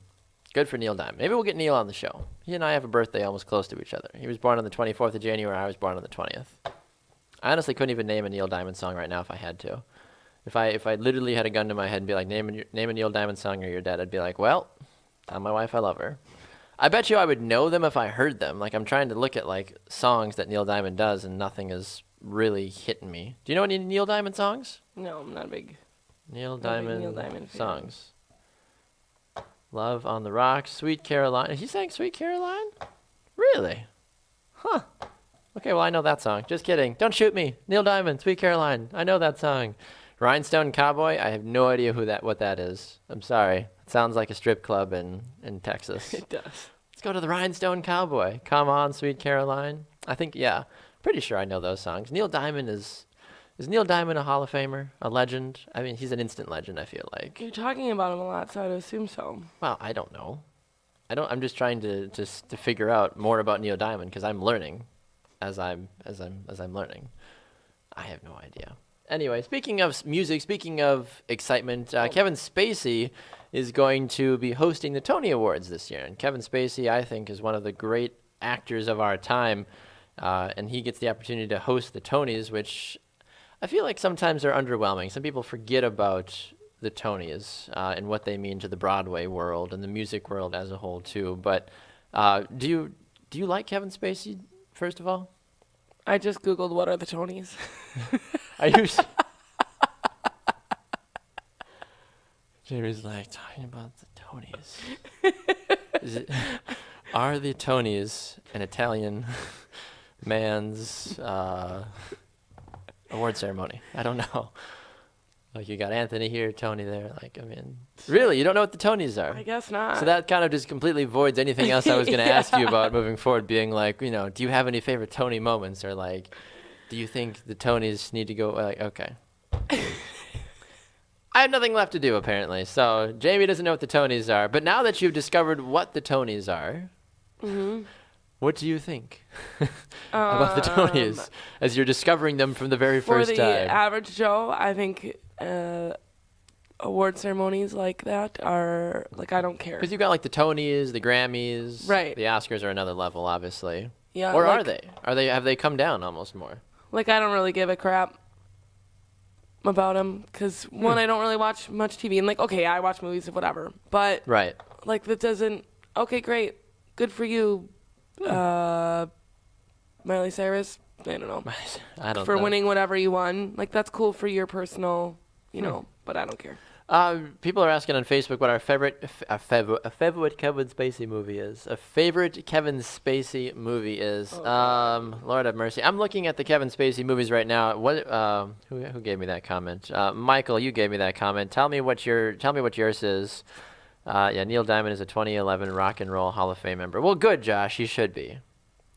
good for Neil Diamond. Maybe we'll get Neil on the show. He and I have a birthday almost close to each other. He was born on the 24th of January. I was born on the 20th. I honestly couldn't even name a Neil Diamond song right now if I had to. If I literally had a gun to my head and be like, name a Neil Diamond song or you're dead, I'd be like, well, tell my wife I love her. I bet you I would know them if I heard them. Like, I'm trying to look at like songs that Neil Diamond does and nothing is really hitting me. Do you know any Neil Diamond songs? No, I'm not a big Neil not a big Diamond, Neil Diamond fan. songs. Love on the Rocks, Sweet Caroline. He sang Sweet Caroline? Really? Huh. Okay, well, I know that song. Just kidding. Don't shoot me. Neil Diamond, Sweet Caroline. I know that song. Rhinestone Cowboy, I have no idea what that is. I'm sorry. It sounds like a strip club in Texas. It does. Let's go to the Rhinestone Cowboy. Come on, Sweet Caroline. I think, yeah. Pretty sure I know those songs. Neil Diamond is Neil Diamond a Hall of Famer? A legend? I mean, he's an instant legend, I feel like. You're talking about him a lot, so I'd assume so. Well, I don't know. I'm just trying to figure out more about Neil Diamond because I'm learning as I'm learning. I have no idea. Anyway, speaking of music, speaking of excitement, Kevin Spacey is going to be hosting the Tony Awards this year. And Kevin Spacey, I think, is one of the great actors of our time. And he gets the opportunity to host the Tonys, which I feel like sometimes are underwhelming. Some people forget about the Tonys and what they mean to the Broadway world and the music world as a whole, too. But do you like Kevin Spacey, first of all? I just Googled what are the Tonys. Are you? Jamie's like talking about the Tonys. Are the Tonys an Italian man's award ceremony? I don't know. Like, you got Anthony here, Tony there. Like, I mean, really, you don't know what the Tonys are? I guess not. So that kind of just completely voids anything else I was going to ask you about moving forward, being like, do you have any favorite Tony moments? Or, like, do you think the Tonys need to go? Like, okay. I have nothing left to do, apparently. So Jamie doesn't know what the Tonys are. But now that you've discovered what the Tonys are, what do you think about the Tonys as you're discovering them from the very first time? For the average Joe, I think award ceremonies like that are, like, I don't care. Because you've got, like, the Tonys, the Grammys. Right. The Oscars are another level, obviously. Yeah. Or like, are they? Have they come down almost more? Like, I don't really give a crap about them because, one, I don't really watch much TV. And, like, okay, I watch movies or whatever. But, Right. like, that doesn't, okay, great. Good for you, Miley Cyrus. I don't know. I don't for know. winning whatever you won. Like, that's cool for your personal, but I don't care. People are asking on Facebook what our favorite Kevin Spacey movie is. A favorite Kevin Spacey movie is. Lord have mercy. I'm looking at the Kevin Spacey movies right now. What? Who gave me that comment? Michael, you gave me that comment. Tell me what yours is. Yeah, Neil Diamond is a 2011 Rock and Roll Hall of Fame member. Well, good, Josh. He should be,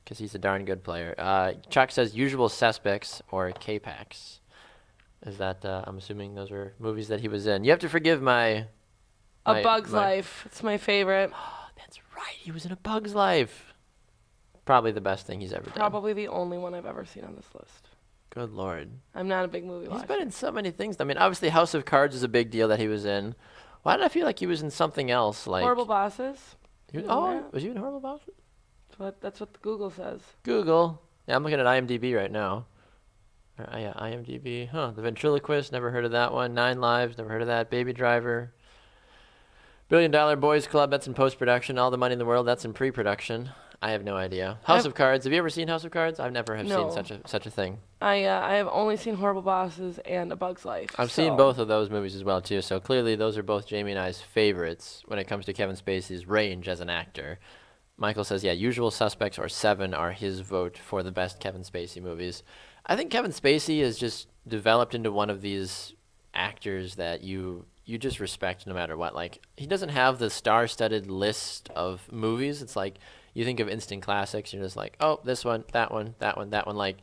because he's a darn good player. Chuck says Usual Suspects or K-Pax. Is that, I'm assuming those are movies that he was in. You have to forgive A Bug's Life. It's my favorite. Oh, that's right. He was in A Bug's Life. Probably the best thing he's ever done. Probably the only one I've ever seen on this list. Good Lord. I'm not a big movie watcher. He's been in so many things. I mean, obviously House of Cards is a big deal that he was in. Why did I feel like he was in something else? Like Horrible Bosses. Was you in Horrible Bosses? That's what Google says. Google. Yeah, I'm looking at IMDb right now. Yeah, IMDb. Huh. The Ventriloquist. Never heard of that one. 9 Lives. Never heard of that. Baby Driver. $1 Billion Boys Club. That's in post-production. All the Money in the World. That's in pre-production. I have no idea. House of Cards. Have you ever seen House of Cards? I've never have No. seen such a thing. I have only seen Horrible Bosses and A Bug's Life. I've seen both of those movies as well too. So clearly, those are both Jamie and I's favorites when it comes to Kevin Spacey's range as an actor. Michael says, yeah, Usual Suspects or Seven are his vote for the best Kevin Spacey movies. I think Kevin Spacey has just developed into one of these actors that you just respect no matter what. Like, he doesn't have the star-studded list of movies. It's like you think of instant classics, you're just like, oh, this one, that one, that one, that one. Like,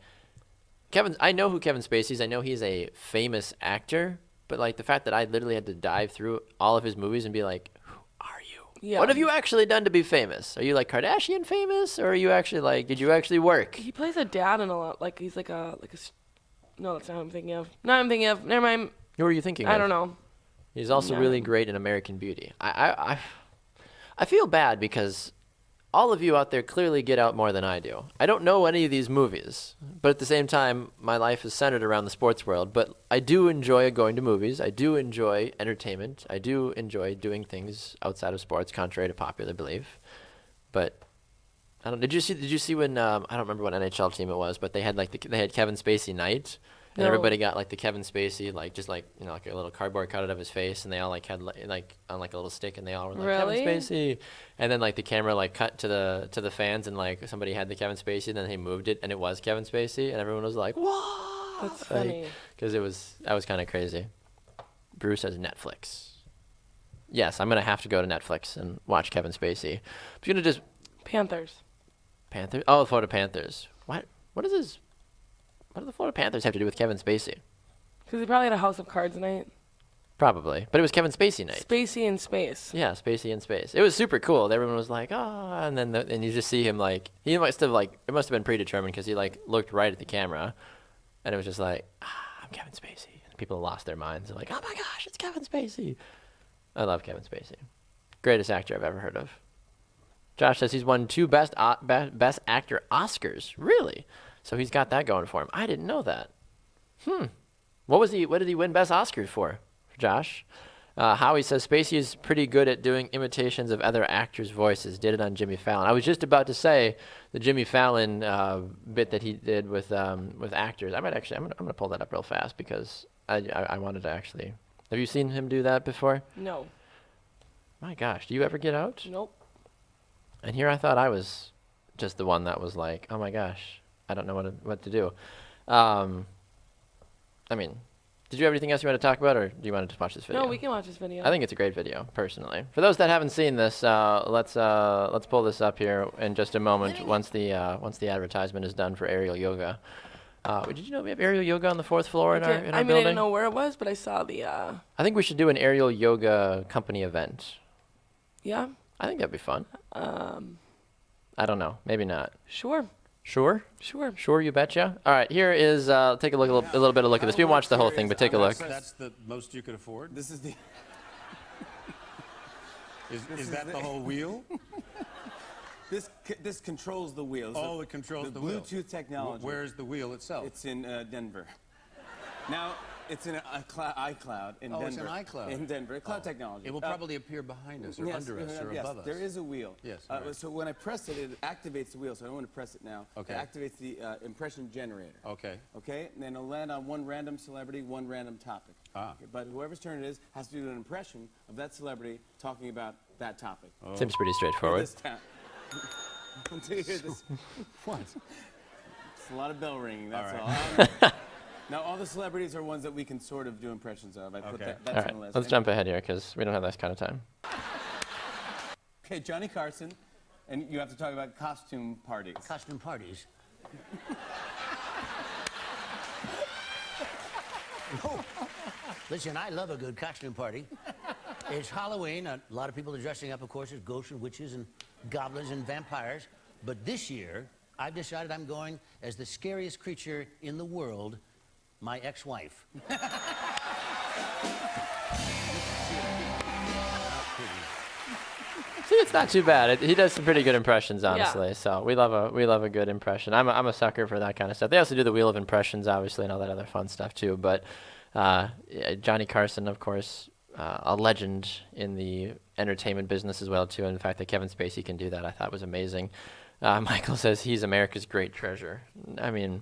I know who Kevin Spacey is. I know he's a famous actor, but like the fact that I literally had to dive through all of his movies and be like, who are you? Yeah. What have you actually done to be famous? Are you like Kardashian famous, or are you actually like, did you actually work? He plays a dad in a lot. Like, he's like a no, that's not what I'm thinking of. No, I'm thinking of. Never mind. Who are you thinking of? I don't know. He's also really great in American Beauty. I feel bad because all of you out there clearly get out more than I do. I don't know any of these movies, but at the same time, my life is centered around the sports world. But I do enjoy going to movies. I do enjoy entertainment. I do enjoy doing things outside of sports, contrary to popular belief. But I don't. Did you see when I don't remember what NHL team it was, but they had they had Kevin Spacey night. And No. everybody got like the Kevin Spacey, like just like like a little cardboard cutout of his face, and they all like had like on like a little stick, and they all were like Really? Kevin Spacey. And then like the camera like cut to the fans, and like somebody had the Kevin Spacey, and then they moved it, and it was Kevin Spacey, and everyone was like, "What?" That's funny. Because that was kind of crazy. Brew says Netflix. Yes, I'm gonna have to go to Netflix and watch Kevin Spacey. I'm gonna just Panthers. Panthers. Oh, the Florida Panthers. What is this? What do the Florida Panthers have to do with Kevin Spacey? Because he probably had a House of Cards night. Probably. But it was Kevin Spacey night. Spacey in space. Yeah, Spacey in space. It was super cool. Everyone was like, oh, and then and you just see him like, it must have been predetermined because he like looked right at the camera, and it was just like, I'm Kevin Spacey. And people lost their minds. They're like, oh my gosh, it's Kevin Spacey. I love Kevin Spacey. Greatest actor I've ever heard of. Josh says he's won 2 Best Actor Oscars. Really? So he's got that going for him. I didn't know that. What did he win Best Oscars for, Josh? Howie says Spacey is pretty good at doing imitations of other actors' voices. Did it on Jimmy Fallon. I was just about to say the Jimmy Fallon bit that he did with actors. I'm gonna pull that up real fast because I wanted to actually. Have you seen him do that before? No. My gosh, do you ever get out? Nope. And here I thought I was just the one that was like, oh my gosh, I don't know what to do. I mean, did you have anything else you want to talk about, or do you want to just watch this video? No, we can watch this video. I think it's a great video, personally. For those that haven't seen this, let's pull this up here in just a moment once the advertisement is done for aerial yoga. Did you know we have aerial yoga on the 4th floor in our I building? didn't know where it was, but I saw the. I think we should do an aerial yoga company event. Yeah. I think that'd be fun. I don't know. Maybe not. Sure. Sure? Sure. Sure, you betcha. All right, here is, take a little bit of look at this. We won't watch the whole thing, but take a look. That's the most you could afford? This is the. Is that the whole wheel? This controls the wheel. Oh, it controls the wheel. Bluetooth technology. Where's the wheel itself? It's in Denver. Now, it's in iCloud in Denver. It's in iCloud. In Denver. Cloud technology. It will probably appear behind us or under us or yes, above us. there is a wheel. Yes, right. So when I press it, it activates the wheel. So I don't want to press it now. Okay. It activates the impression generator. Okay. Okay? And then it'll land on one random celebrity, one random topic. Ah. Okay, but whoever's turn it is has to do an impression of that celebrity talking about that topic. Seems pretty straightforward. This time. Until you hear this. What? It's a lot of bell ringing, that's All all. Now, all the celebrities are ones that we can sort of do impressions of. I put Okay. that's All on right, the list. let's jump ahead here because we don't have that kind of time. Okay, Johnny Carson, and you have to talk about costume parties. Costume parties. Oh, listen, I love a good costume party. It's Halloween. A lot of people are dressing up, of course, as ghosts and witches and goblins and vampires. But this year, I've decided I'm going as the scariest creature in the world, my ex-wife. See, it's not too bad. He does some pretty good impressions, honestly. Yeah. So we love a good impression. I'm a sucker for that kind of stuff. They also do the Wheel of Impressions, obviously, and all that other fun stuff too. But yeah, Johnny Carson, of course, a legend in the entertainment business as well too. And the fact that Kevin Spacey can do that, I thought was amazing. Michael says he's America's great treasure. I mean,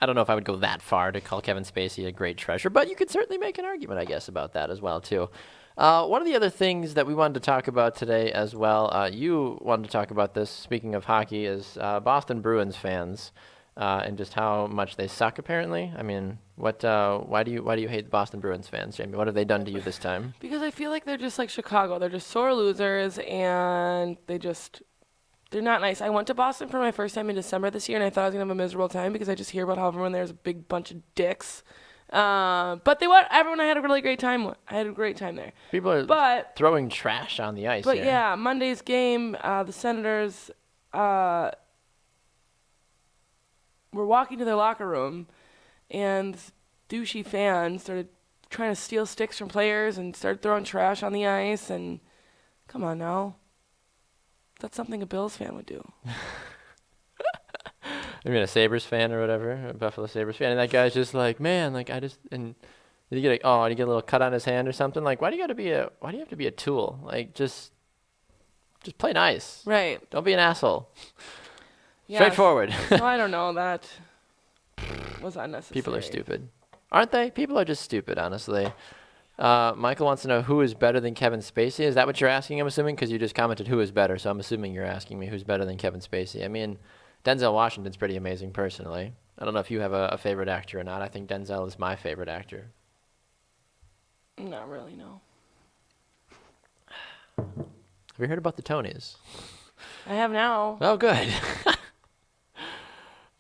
I don't know if I would go that far to call Kevin Spacey a great treasure, but you could certainly make an argument, I guess, about that as well, too. One of the other things that we wanted to talk about today as well, you wanted to talk about this, speaking of hockey, is Boston Bruins fans and just how much they suck, apparently. I mean, why do you hate the Boston Bruins fans, Jamie? What have they done to you this time? Because I feel like they're just like Chicago. They're just sore losers, and they're not nice. I went to Boston for my first time in December this year, and I thought I was going to have a miserable time because I just hear about how everyone there is a big bunch of dicks. But everyone I had a really great time with. I had a great time there. People are throwing trash on the ice. But here. yeah, Monday's game, the Senators were walking to their locker room, and douchey fans started trying to steal sticks from players and started throwing trash on the ice. And come on now, that's something a Bills fan would do. I mean, a Sabres fan or whatever, a Buffalo Sabres fan, and that guy's just like, man, like did he get a little cut on his hand or something? Like, why do you have to be a tool? Like, just play nice. Right. Don't be an asshole. Yeah, Straightforward. So I don't know. That was unnecessary. People are stupid. Aren't they? People are just stupid, honestly. Michael wants to know who is better than Kevin Spacey. Is that what you're asking, I'm assuming? Because you just commented who is better, so I'm assuming you're asking me who's better than Kevin Spacey. I mean, Denzel Washington's pretty amazing personally. I don't know if you have a favorite actor or not. I think Denzel is my favorite actor. Not really, no. Have you heard about the Tonys? I have now. Oh, good.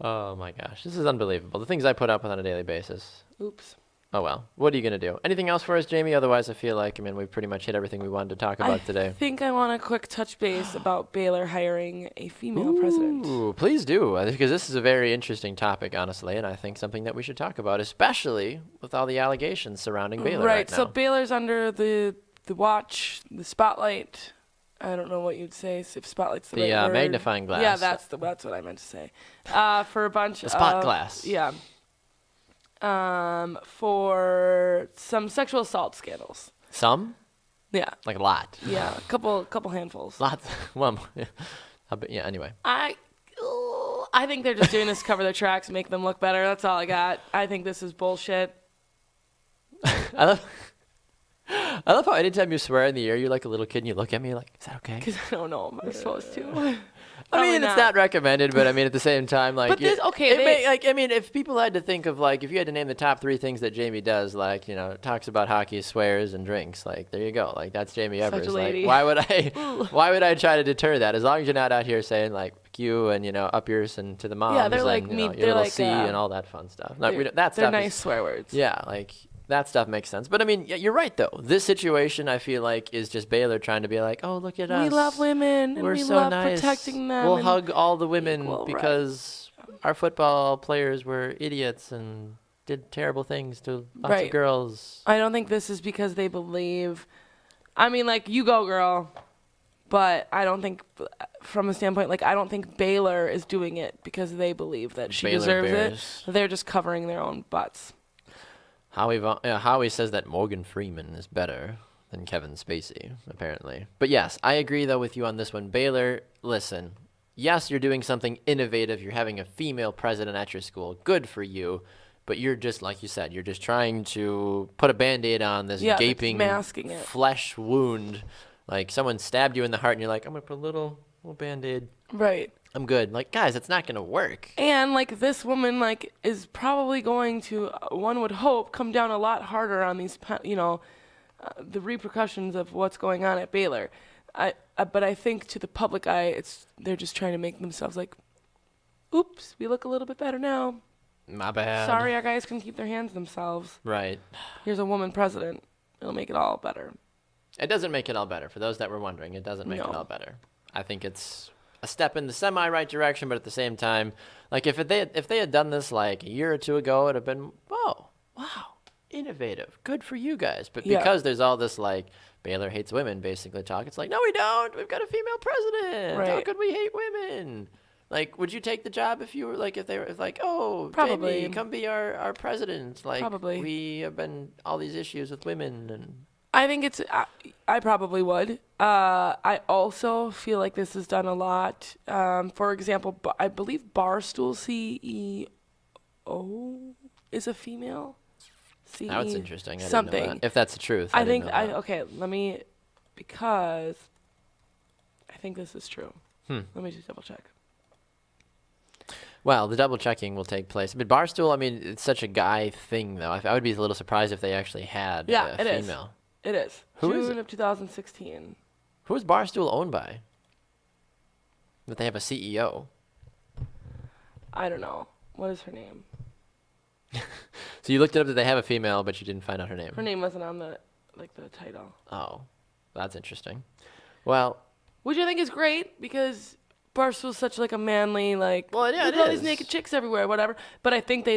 Oh, my gosh. This is unbelievable. The things I put up with on a daily basis. Oops. Oh, well. What are you going to do? Anything else for us, Jamie? Otherwise, I feel like, we've pretty much hit everything we wanted to talk about today. I think I want a quick touch base about Baylor hiring a female president. Ooh, please do, because this is a very interesting topic, honestly, and I think something that we should talk about, especially with all the allegations surrounding Baylor right now. So Baylor's under the watch, the spotlight. I don't know what you'd say if spotlight's the right word. Magnifying glass. Yeah, that's what I meant to say. For a bunch of... spot glass. Yeah. For some sexual assault scandals. Some? Yeah. Like a lot. Yeah, a couple handfuls. Lots. Well, yeah, anyway. I think they're just doing this to cover their tracks and make them look better. That's all I got. I think this is bullshit. I love how anytime you swear in the ear, you're like a little kid and you look at me like, is that okay? Because I don't know if I'm supposed to. I mean, it's not recommended, but I mean, at the same time, like, but this, if people had to think of, like, if you had to name the top 3 things that Jamie does, like, talks about hockey, swears, and drinks, like, there you go. Like, that's Jamie Such Evers. a lady. Like, why would I try to deter that? As long as you're not out here saying, like, fuck you and, up yours and to the moms. Yeah, they're like and, me. your They're little like C and all that fun stuff. No, they're nice swear words. Yeah, like, that stuff makes sense. But, I mean, you're right, though. This situation, I feel like, is just Baylor trying to be like, oh, look at us. We love women, and We're we so love nice. protecting them. We'll hug all the women equal because our football players were idiots and did terrible things to lots of girls. I don't think this is because they believe. I mean, like, you go, girl. But I don't think, from a standpoint, like, I don't think Baylor is doing it because they believe that she Baylor deserves Bears. it. They're just covering their own butts. Howie says that Morgan Freeman is better than Kevin Spacey, apparently. But yes, I agree, though, with you on this one. Baylor, listen, yes, you're doing something innovative. You're having a female president at your school. Good for you. But you're just, like you said, you're just trying to put a Band-Aid on this gaping masking it. flesh wound. Like, someone stabbed you in the heart, and you're like, I'm going to put a little Band-Aid. Right. I'm good. Like, guys, it's not going to work. And, like, this woman, like, is probably going to, one would hope, come down a lot harder on these, the repercussions of what's going on at Baylor. But I think to the public eye, they're just trying to make themselves like, oops, we look a little bit better now. My bad. Sorry, our guys can keep their hands to themselves. Right. Here's a woman president. It'll make it all better. It doesn't make it all better. For those that were wondering, it doesn't make it all better. I think it's a step in the semi-right direction, but at the same time, like, if they had done this like a year or two ago, it would have been, whoa, wow, innovative, good for you guys. But because there's all this, like, Baylor hates women basically talk, it's like, no, we don't. We've got a female president. Right. How could we hate women? Like, would you take the job if you were like, if they were like, oh, Probably. Jamie, come be our president? Like, Probably. we have been all these issues with women and I think it's. I probably would. I also feel like this is done a lot. For example, I believe Barstool CEO is a female. Now it's interesting. I didn't know something. that. If that's the truth. I didn't think. know that. Okay. Because I think this is true. Let me just double check. Well, the double checking will take place. But Barstool, I mean, it's such a guy thing, though. I would be a little surprised if they actually had Yeah, a it is. female. It is. Who is June it? of 2016. Who is Barstool owned by? That they have a CEO. I don't know. What is her name? So you looked it up that they have a female, but you didn't find out her name. Her name wasn't on the title. Oh, that's interesting. Well, Which I think is great because Barstool's such like a manly Well, yeah, there's it all these is. naked chicks everywhere, whatever. But I think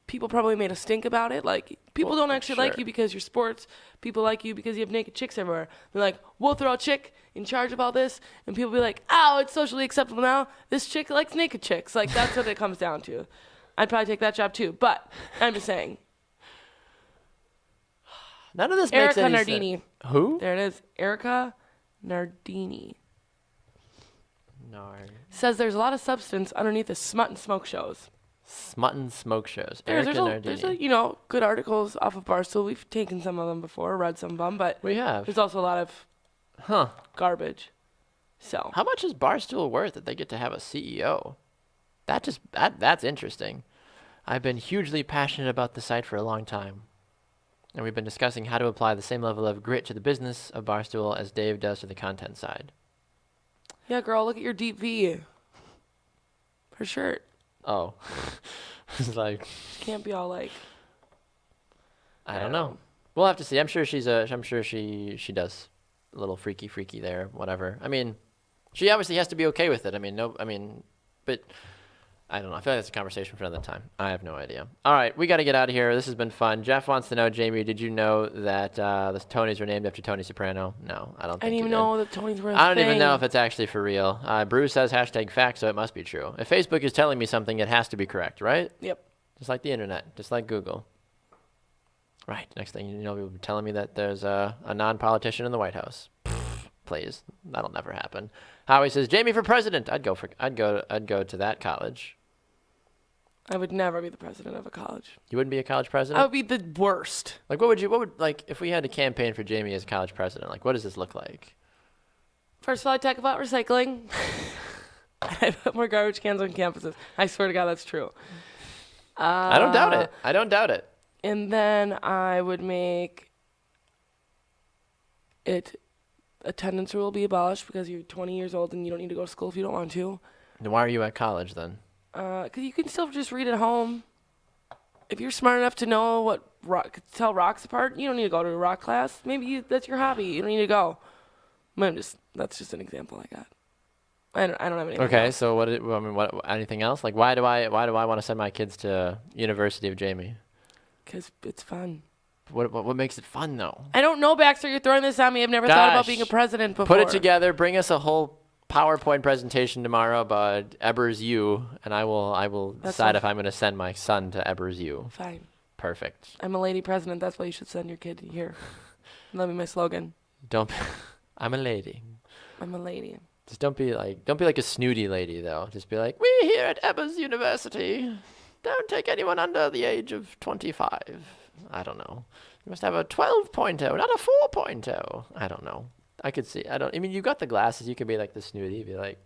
people probably made a stink about it. Like people Well, don't actually like sure. you because you're sports. People like you because you have naked chicks everywhere. They're like, we'll throw a chick in charge of all this, and people be like, oh, it's socially acceptable now. This chick likes naked chicks. Like that's what it comes down to. I'd probably take that job too. But I'm just saying. none of this Erica makes any Nardini. sense. Who? There it is. Erica Nardini. Nard. Says there's a lot of substance underneath the smut and smoke shows. Smutton Smoke Shows. There's Erica Nardini. good articles off of Barstool. We've taken some of them before, read some of them, but We have. there's also a lot of Huh. garbage. So How much is Barstool worth that they get to have a CEO? That's interesting. I've been hugely passionate about the site for a long time. And we've been discussing how to apply the same level of grit to the business of Barstool as Dave does to the content side. yeah, girl, look at your deep V. Her shirt Oh. It's like, can't be all like. I don't know. We'll have to see. I'm sure she does a little freaky there, whatever. I mean, she obviously has to be okay with it. But I don't know. I feel like that's a conversation for another time. I have no idea. All right, we got to get out of here. This has been fun. Jeff wants to know, Jamie, did you know that the Tonys were named after Tony Soprano? No, I don't think I didn't you even did. know that Tony's were a I don't even thing. know if it's actually for real. Brew says #fact, so it must be true. If Facebook is telling me something, it has to be correct, right? Yep. Just like the internet, just like Google. Right. Next thing you know, people are telling me that there's a non-politician in the White House. Please, that'll never happen. Howie says, Jamie for president. I'd go to that college. I would never be the president of a college. You wouldn't be a college I president? would be the worst. Like, like, if we had to campaign for Jamie as college president, like, what does this look like? First of all, I talk about recycling. I put more garbage cans on campuses. I swear to God, that's true. I don't doubt it. I don't doubt it. And then I would make attendance rule be abolished because you're 20 years old and you don't need to go to school if you don't want to. Then why are you at college then? Because you can still just read at home. If you're smart enough to know tell rocks apart, you don't need to go to a rock class. Maybe that's your hobby. You don't need to go. That's just an example I got. I don't have anything. Okay, else. so what? Anything else? Like, why do I want to send my kids to University of Jamie? Because it's fun. What makes it fun though? I don't know, Baxter. You're throwing this on me. I've never thought about being a president before. Put it together. Bring us a whole PowerPoint presentation tomorrow about Ebers U, and I will decide if I'm going to send my son to Ebers U. Fine. Perfect. I'm a lady president. That's why you should send your kid here. That'll be my slogan. I'm a lady. I'm a lady. Just don't be like a snooty lady though. Just be like, we here at Ebers University don't take anyone under the age of 25. I don't know. You must have a 12.0, not a 4.0. I don't know. I could see. I mean, you got the glasses. You could be like the snooty. Be like,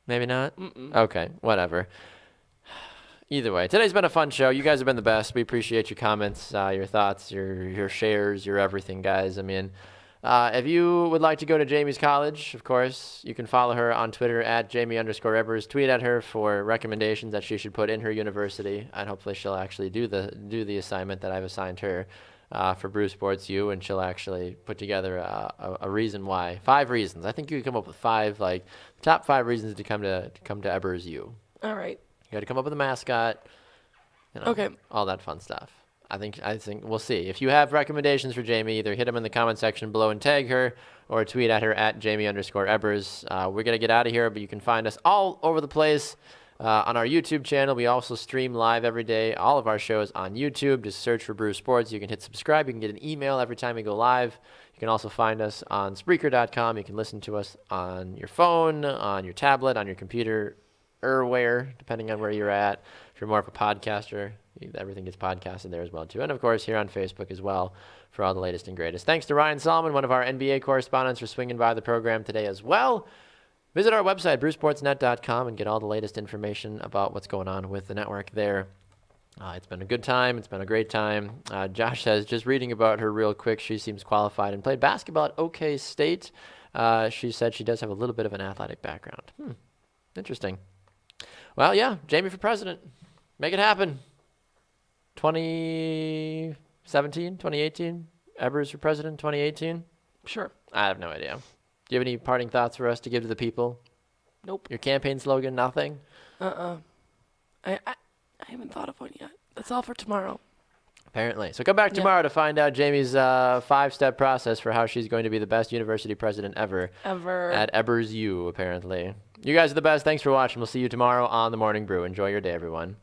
maybe not. Okay, whatever. Either way, today's been a fun show. You guys have been the best. We appreciate your comments, your thoughts, your shares, your everything, guys. I mean, if you would like to go to Jamie's college, of course, you can follow her on Twitter at Jamie_Ebers. Tweet at her for recommendations that she should put in her university, and hopefully she'll actually do the assignment that I've assigned her for Brew Sports U, and she'll actually put together a reason why. 5 reasons. I think you could come up with 5, like top 5 reasons to come to Ebers U. All right. You got to come up with a mascot. Okay. All that fun stuff. I think we'll see. If you have recommendations for Jamie, either hit them in the comment section below and tag her, or tweet at her at Jamie_Ebers. We're going to get out of here, but you can find us all over the place on our YouTube channel. We also stream live every day. All of our shows on YouTube. Just search for Brew Sports. You can hit subscribe. You can get an email every time we go live. You can also find us on Spreaker.com. You can listen to us on your phone, on your tablet, on your computer, where, depending on where you're at. If you're more of a podcaster, everything gets podcasted there as well, too. And, of course, here on Facebook as well for all the latest and greatest. Thanks to Ryan Sallman, one of our NBA correspondents, for swinging by the program today as well. Visit our website, brewsportsnet.com, and get all the latest information about what's going on with the network there. It's been a good time. It's been a great time. Josh says, just reading about her real quick, she seems qualified and played basketball at OK State. She said she does have a little bit of an athletic background. Interesting. Well, yeah, Jaymee for president. Make it happen. 2017, 2018? Ebers for president, 2018? Sure. I have no idea. Do you have any parting thoughts for us to give to the people? Nope. Your campaign slogan, nothing? I haven't thought of one yet. That's all for tomorrow. Apparently. So come back tomorrow to find out Jamie's 5-step process for how she's going to be the best university president ever. At Ebers U, apparently. You guys are the best. Thanks for watching. We'll see you tomorrow on The Morning Brew. Enjoy your day, everyone.